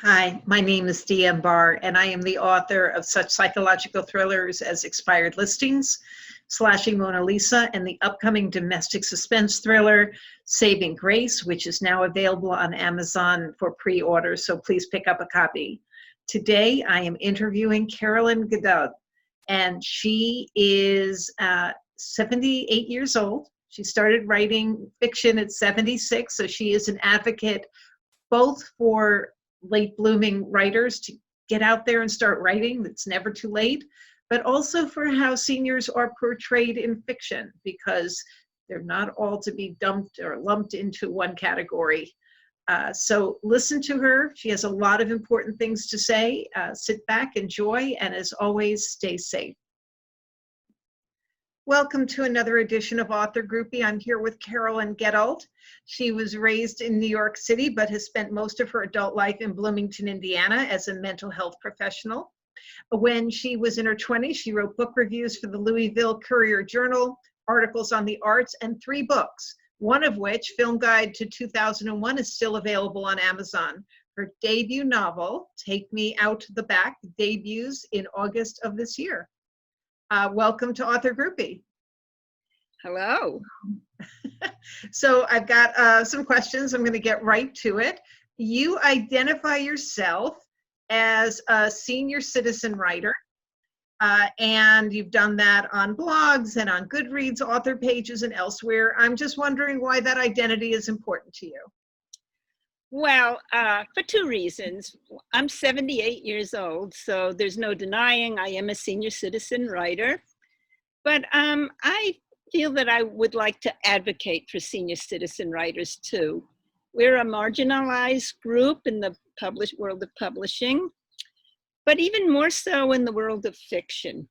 Hi, my name is Dee Barr, and I am the author of such psychological thrillers as Expired Listings, Slashing Mona Lisa, and the upcoming domestic suspense thriller, Saving Grace, which is now available on Amazon for pre-order, so please pick up a copy. Today, I am interviewing Carolyn Geduld, and she is 78 years old. She started writing fiction at 76, so she is an advocate both for late blooming writers to get out there and start writing. It's never too late, but also for how seniors are portrayed in fiction, because they're not all to be dumped or lumped into one category. So listen to her. She has a lot of important things to say. Sit back, enjoy, and as always, stay safe. Welcome to another edition of Author Groupie. I'm here with Carolyn Geduld. She was raised in New York City, but has spent most of her adult life in Bloomington, Indiana as a mental health professional. When she was in her 20s, she wrote book reviews for the Louisville Courier-Journal, articles on the arts, and 3 books, one of which, Film Guide to 2001, is still available on Amazon. Her debut novel, Take Me Out to the Back, debuts in August of this year. Welcome to Author Groupie. Hello. So I've got some questions. I'm going to get right to it. You identify yourself as a senior citizen writer, and you've done that on blogs and on Goodreads, author pages, and elsewhere. I'm just wondering why that identity is important to you. Well, for 2 reasons. I'm 78 years old, so there's no denying I am a senior citizen writer. But I feel that I would like to advocate for senior citizen writers too. We're a marginalized group in the world of publishing, but even more so in the world of fiction.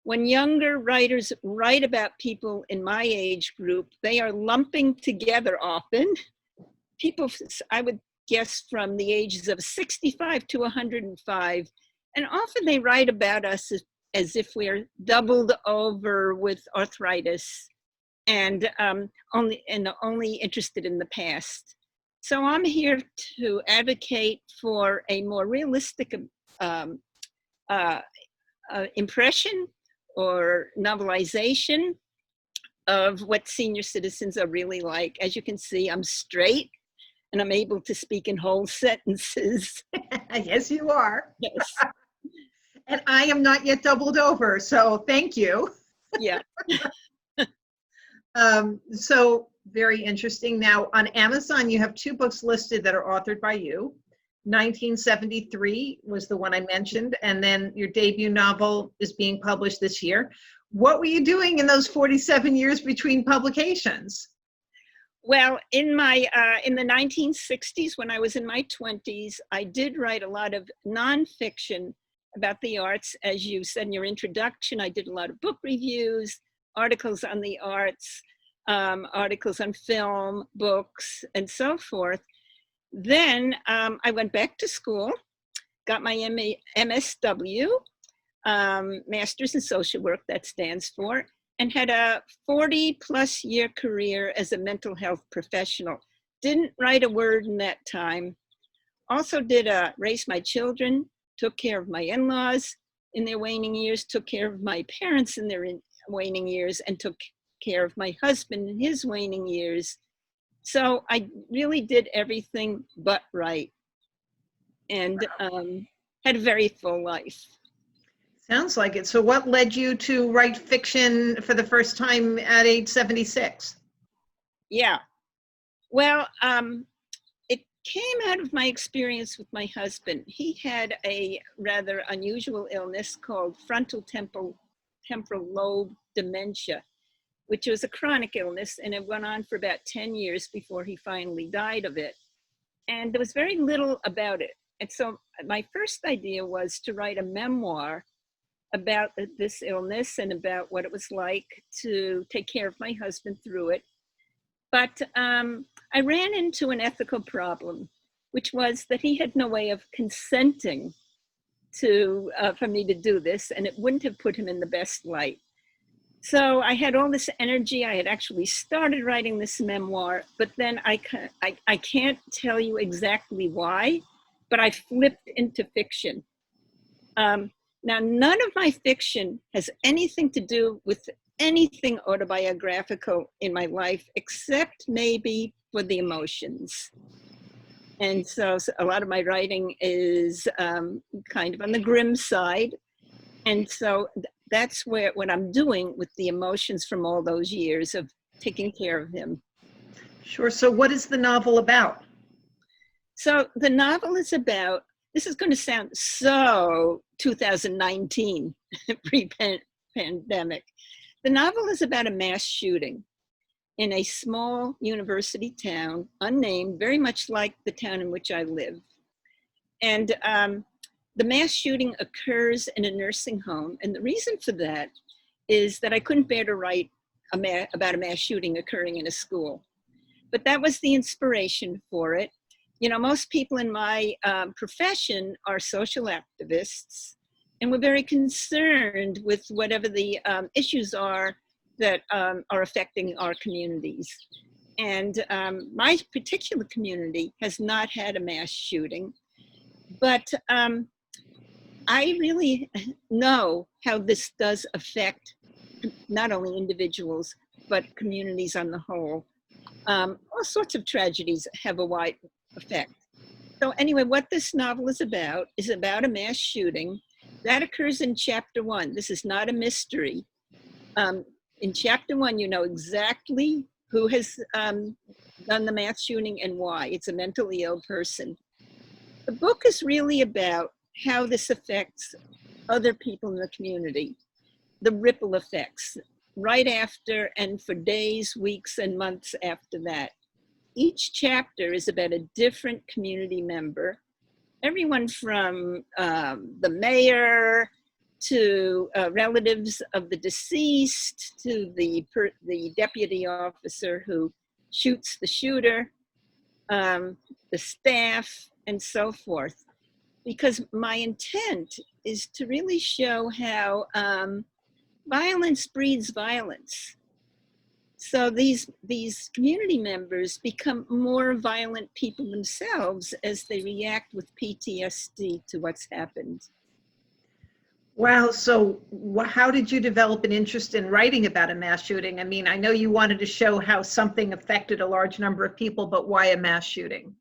When younger writers write about people in my age group, they are lumping together often people, I would guess, from the ages of 65 to 105, and often they write about us as if we're doubled over with arthritis and only interested in the past. So I'm here to advocate for a more realistic impression or novelization of what senior citizens are really like. As you can see, I'm straight and I'm able to speak in whole sentences. Yes, you are. Yes. And I am not yet doubled over, so thank you. Yeah. So very interesting. Now on Amazon, you have 2 books listed that are authored by you. 1973 was the one I mentioned, and then your debut novel is being published this year. What were you doing in those 47 years between publications? Well, in the 1960s, when I was in my 20s, I did write a lot of nonfiction about the arts. As you said in your introduction, I did a lot of book reviews, articles on the arts, articles on film, books, and so forth. Then I went back to school, got my MSW, Master's in Social Work, that stands for, and had a 40-plus year career as a mental health professional. Didn't write a word in that time. Also did raise my children, took care of my in-laws in their waning years, took care of my parents in their waning years, and took care of my husband in his waning years. So I really did everything but write, and had a very full life. Sounds like it. So what led you to write fiction for the first time at age 76? Yeah. Well, it came out of my experience with my husband. He had a rather unusual illness called frontal temporal lobe dementia, which was a chronic illness, and it went on for about 10 years before he finally died of it. And there was very little about it. And so my first idea was to write a memoir about this illness and about what it was like to take care of my husband through it. But I ran into an ethical problem, which was that he had no way of consenting for me to do this, and it wouldn't have put him in the best light. So I had all this energy. I had actually started writing this memoir, but then I can't tell you exactly why, but I flipped into fiction. Now, none of my fiction has anything to do with anything autobiographical in my life, except maybe for the emotions. And so a lot of my writing is kind of on the grim side. And so that's what I'm doing with the emotions from all those years of taking care of him. Sure. So what is the novel about? So the novel is about, this is going to sound so 2019, pre-pandemic. The novel is about a mass shooting in a small university town, unnamed, very much like the town in which I live. And the mass shooting occurs in a nursing home. And the reason for that is that I couldn't bear to write about a mass shooting occurring in a school. But that was the inspiration for it. You know, most people in my profession are social activists, and we're very concerned with whatever the issues are that are affecting our communities. And my particular community has not had a mass shooting, but I really know how this does affect not only individuals, but communities on the whole. All sorts of tragedies have a wide effect. So anyway, what this novel is about a mass shooting that occurs in chapter 1. This is not a mystery. In chapter 1, you know exactly who has done the mass shooting and why. It's a mentally ill person. The book is really about how this affects other people in the community, the ripple effects, right after and for days, weeks, and months after that. Each chapter is about a different community member, everyone from the mayor to relatives of the deceased to the deputy officer who shoots the shooter, the staff, and so forth. Because my intent is to really show how violence breeds violence. So these community members become more violent people themselves as they react with PTSD to what's happened. Wow. So how did you develop an interest in writing about a mass shooting? I mean, I know you wanted to show how something affected a large number of people, but why a mass shooting?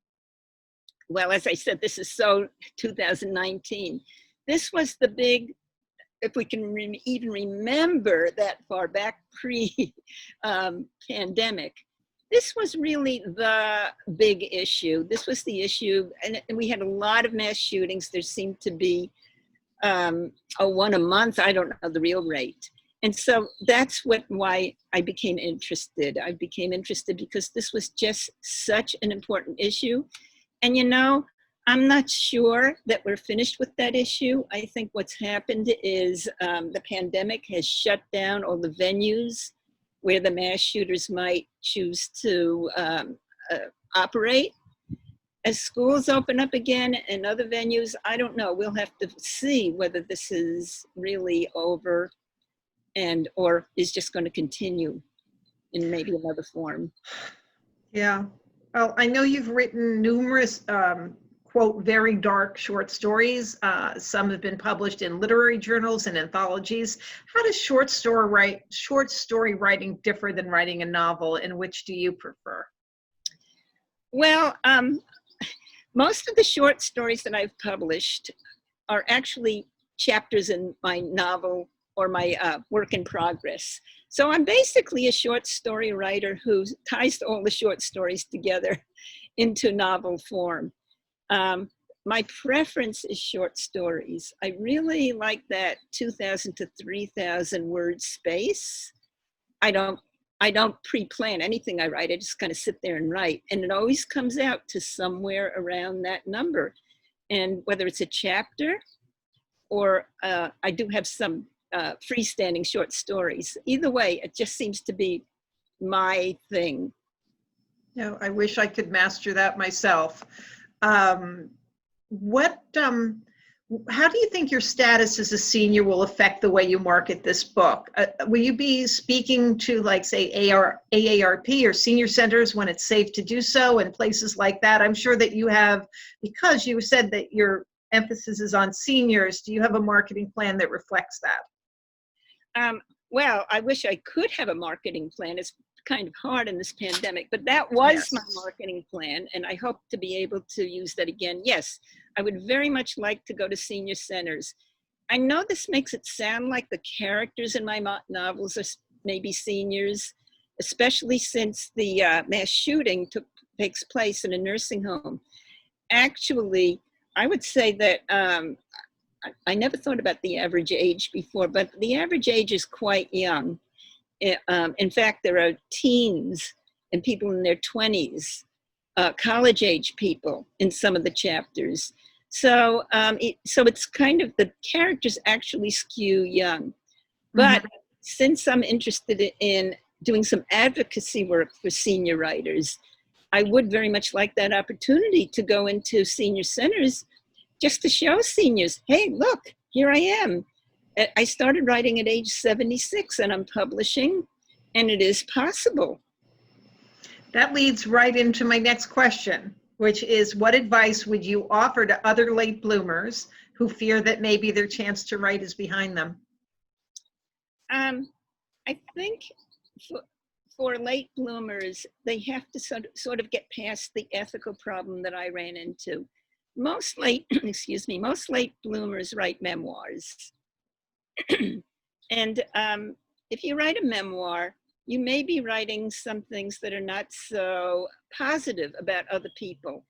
Well, as I said, this is so 2019. This was the big, if we can even remember that far back pre-pandemic, this was really the big issue. This was the issue, and we had a lot of mass shootings. There seemed to be one a month. I don't know the real rate. And so that's why I became interested. I became interested because this was just such an important issue. And you know, I'm not sure that we're finished with that issue. I think what's happened is the pandemic has shut down all the venues where the mass shooters might choose to operate. As schools open up again and other venues, I don't know. We'll have to see whether this is really over or is just going to continue in maybe another form. Yeah. Well, I know you've written numerous, quote, very dark short stories. Some have been published in literary journals and anthologies. How does short story writing differ than writing a novel, and which do you prefer? Well, most of the short stories that I've published are actually chapters in my novel or my work in progress. So I'm basically a short story writer who ties all the short stories together into novel form. My preference is short stories. I really like that 2,000 to 3,000 word space. I don't pre-plan anything I write. I just kind of sit there and write, and it always comes out to somewhere around that number. And whether it's a chapter or I do have some freestanding short stories. Either way, it just seems to be my thing. No, I wish I could master that myself. What How do you think your status as a senior will affect the way you market this book? Will you be speaking to, like, say, AARP or senior centers when it's safe to do so, and places like that? I'm sure that you have, because you said that your emphasis is on seniors. Do you have a marketing plan that reflects that? Well, I wish I could have a marketing plan. It's kind of hard in this pandemic, but that was my marketing plan, and I hope to be able to use that again. Yes, I would very much like to go to senior centers. I know this makes it sound like the characters in my novels are maybe seniors, especially since the mass shooting takes place in a nursing home. Actually, I would say that I never thought about the average age before, but the average age is quite young. In fact, there are teens and people in their 20s, college age people in some of the chapters. So, so it's kind of, the characters actually skew young. But since I'm interested in doing some advocacy work for senior writers, I would very much like that opportunity to go into senior centers just to show seniors, hey, look, here I am. I started writing at age 76 and I'm publishing, and it is possible. That leads right into my next question, which is, what advice would you offer to other late bloomers who fear that maybe their chance to write is behind them? I think for late bloomers, they have to sort of get past the ethical problem that I ran into. Most late, most late bloomers write memoirs. And if you write a memoir, you may be writing some things that are not so positive about other people.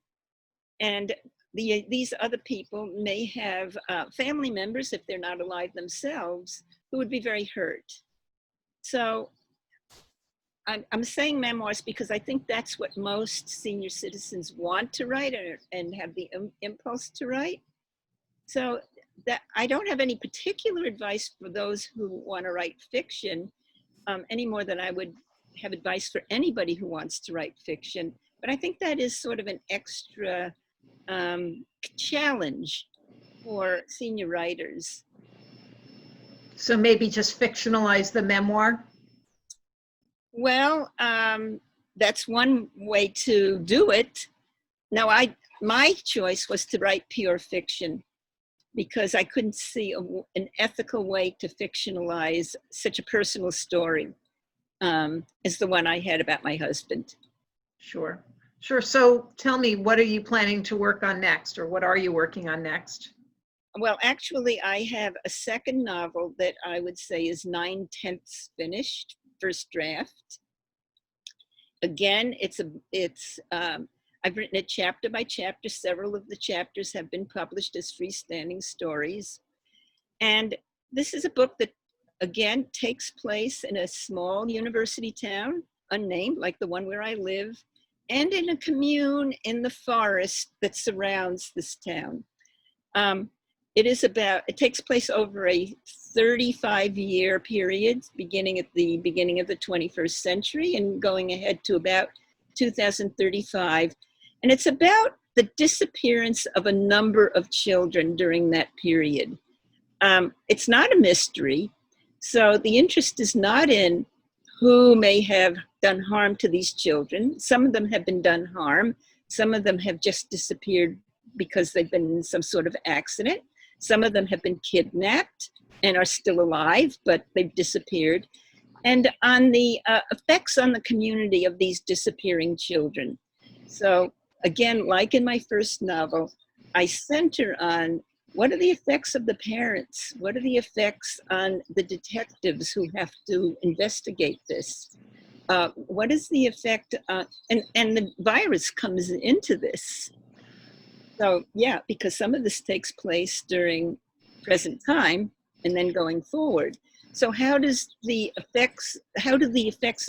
And these other people may have family members, if they're not alive themselves, who would be very hurt. So I'm saying memoirs because I think that's what most senior citizens want to write and have the impulse to write. So that I don't have any particular advice for those who want to write fiction, any more than I would have advice for anybody who wants to write fiction. But I think that is sort of an extra challenge for senior writers. So maybe just fictionalize the memoir? Well, that's one way to do it. Now, my choice was to write pure fiction because I couldn't see an ethical way to fictionalize such a personal story as the one I had about my husband. Sure. So tell me, what are you planning to work on next, or what are you working on next? Well, actually, I have a second novel that I would say is 9/10 finished, first draft. Again, I've written it chapter by chapter. Several of the chapters have been published as freestanding stories. And this is a book that, again, takes place in a small university town, unnamed, like the one where I live, and in a commune in the forest that surrounds this town. It takes place over a 35-year period, beginning at the beginning of the 21st century and going ahead to about 2035. And it's about the disappearance of a number of children during that period. It's not a mystery. So the interest is not in who may have done harm to these children. Some of them have been done harm. Some of them have just disappeared because they've been in some sort of accident. Some of them have been kidnapped and are still alive, but they've disappeared. And on the effects on the community of these disappearing children. So again, like in my first novel, I center on what are the effects of the parents? What are the effects on the detectives who have to investigate this? What is the effect on, and the virus comes into this. So yeah, because some of this takes place during present time and then going forward. So how do the effects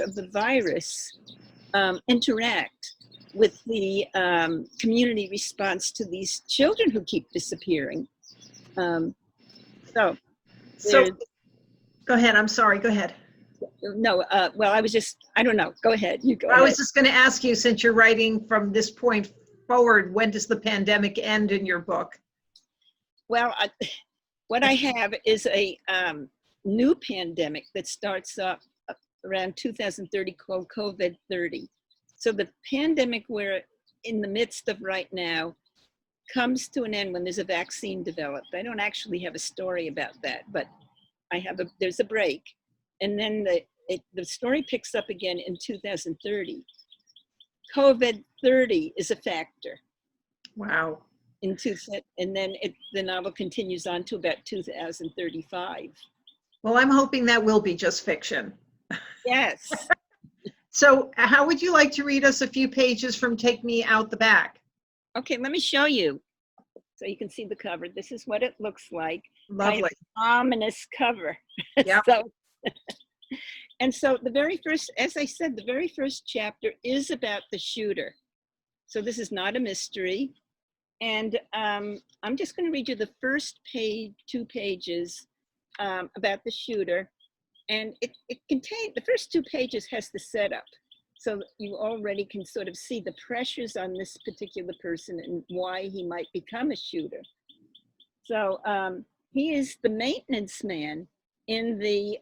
of the virus interact with the community response to these children who keep disappearing? So go ahead. I'm sorry. Go ahead. No, well, I don't know. Go ahead. You go. I was just going to ask you, since you're writing from this point forward, when does the pandemic end in your book? Well, what I have is a new pandemic that starts up around 2030 called COVID 30. So the pandemic we're in the midst of right now comes to an end when there's a vaccine developed. I don't actually have a story about that, but there's a break. And then the story picks up again in 2030. COVID 30 is a factor. Wow. And then the novel continues on to about 2035. Well, I'm hoping that will be just fiction. Yes. So how would you like to read us a few pages from Take Me Out the Back? Okay, let me show you so you can see the cover. This is what it looks like. Lovely. Kind of ominous cover. Yeah. And so the very first, as I said, the very first chapter is about the shooter. So this is not a mystery. And I'm just going to read you the first page, 2 pages about the shooter. And it contains, the first 2 pages has the setup. So you already can sort of see the pressures on this particular person and why he might become a shooter. So he is the maintenance man in the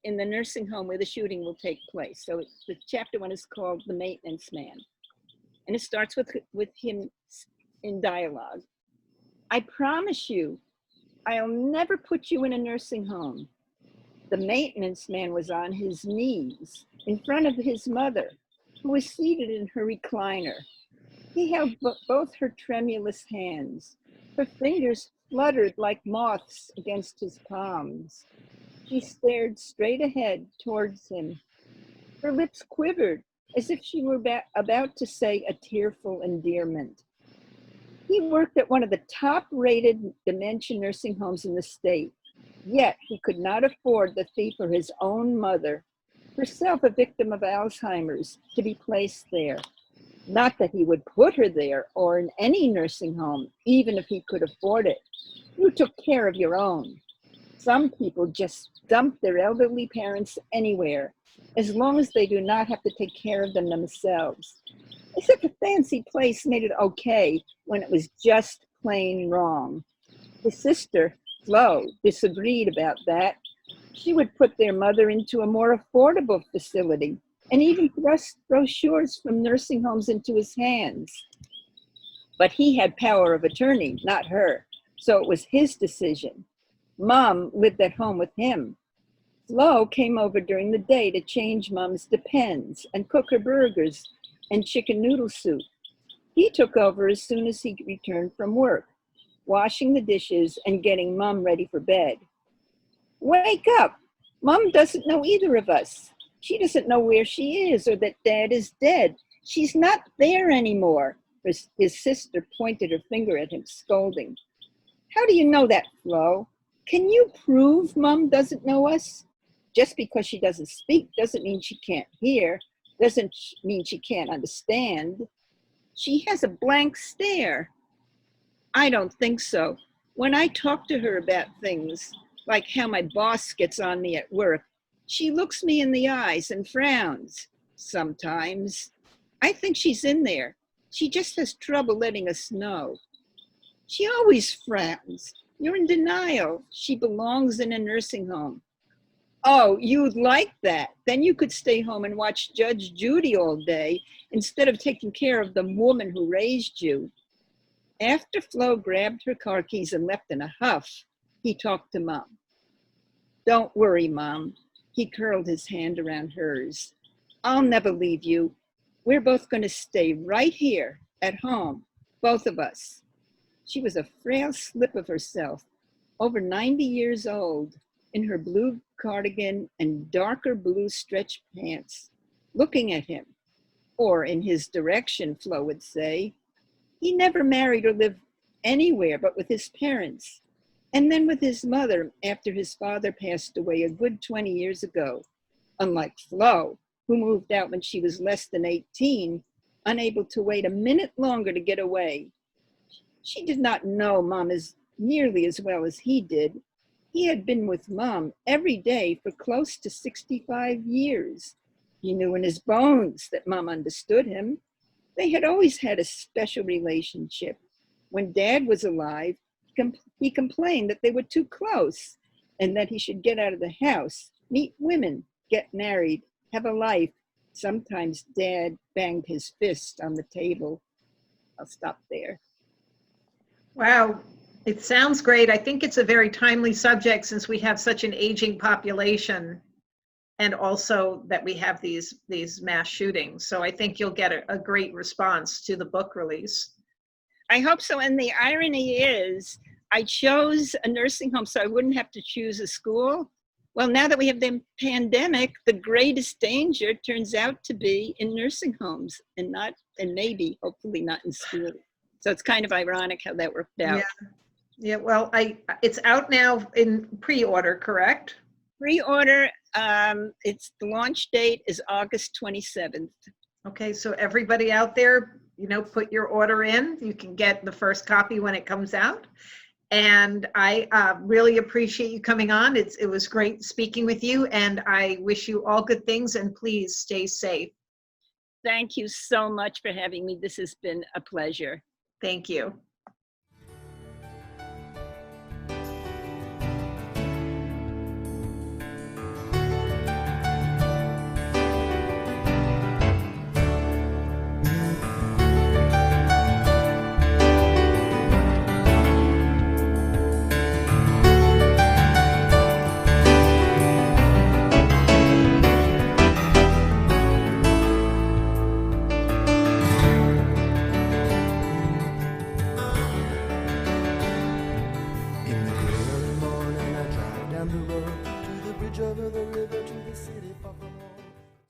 nursing home where the shooting will take place. So the chapter 1 is called The Maintenance Man. And it starts with him in dialogue. I promise you, I'll never put you in a nursing home. The maintenance man was on his knees in front of his mother, who was seated in her recliner. He held both her tremulous hands. Her fingers fluttered like moths against his palms. She stared straight ahead towards him. Her lips quivered as if she were about to say a tearful endearment. He worked at one of the top-rated dementia nursing homes in the state, yet he could not afford the fee for his own mother, herself a victim of Alzheimer's, to be placed there. Not that he would put her there or in any nursing home, even if he could afford it. You took care of your own. Some people just dump their elderly parents anywhere, as long as they do not have to take care of them themselves. As if a fancy place made it okay when it was just plain wrong. His sister, Flo, disagreed about that. She would put their mother into a more affordable facility and even thrust brochures from nursing homes into his hands. But he had power of attorney, not her, so it was his decision. Mom lived at home with him. Flo came over during the day to change Mom's Depends and cook her burgers and chicken noodle soup. He took over as soon as he returned from work, washing the dishes and getting Mom ready for bed. Wake up! Mom doesn't know either of us. She doesn't know where she is or that Dad is dead. She's not there anymore. His sister pointed her finger at him, scolding. How do you know that, Flo? Can you prove Mom doesn't know us? Just because she doesn't speak doesn't mean she can't hear, doesn't mean she can't understand. She has a blank stare. I don't think so. When I talk to her about things, like how my boss gets on me at work, she looks me in the eyes and frowns. Sometimes. I think she's in there. She just has trouble letting us know. She always frowns. You're in denial. She belongs in a nursing home. Oh, you'd like that. Then you could stay home and watch Judge Judy all day instead of taking care of the woman who raised you. After Flo grabbed her car keys and left in a huff, he talked to Mom. Don't worry, Mom. He curled his hand around hers. I'll never leave you. We're both going to stay right here at home, both of us. She was a frail slip of herself, over 90 years old, in her blue cardigan and darker blue stretch pants, looking at him, or in his direction, Flo would say. He never married or lived anywhere but with his parents, and then with his mother after his father passed away a good 20 years ago, unlike Flo, who moved out when she was less than 18, unable to wait a minute longer to get away. She did not know Mom as nearly as well as he did. He had been with Mom every day for close to 65 years. He knew in his bones that Mom understood him. They had always had a special relationship. When Dad was alive, He complained that they were too close and that he should get out of the house, meet women, get married, have a life. Sometimes Dad banged his fist on the table. I'll stop there. Wow, it sounds great. I think it's a very timely subject since we have such an aging population, and also that we have these mass shootings. So I think you'll get a great response to the book release. I hope so. And the irony is, I chose a nursing home so I wouldn't have to choose a school. Well, now that we have the pandemic, the greatest danger turns out to be in nursing homes and maybe, hopefully not in school. So it's kind of ironic how that worked out. Yeah. Well, it's out now in pre-order, correct? Pre-order, the launch date is August 27th. Okay, so everybody out there, put your order in. You can get the first copy when it comes out. And I really appreciate you coming on. It was great speaking with you, and I wish you all good things, and please stay safe. Thank you so much for having me. This has been a pleasure. Thank you.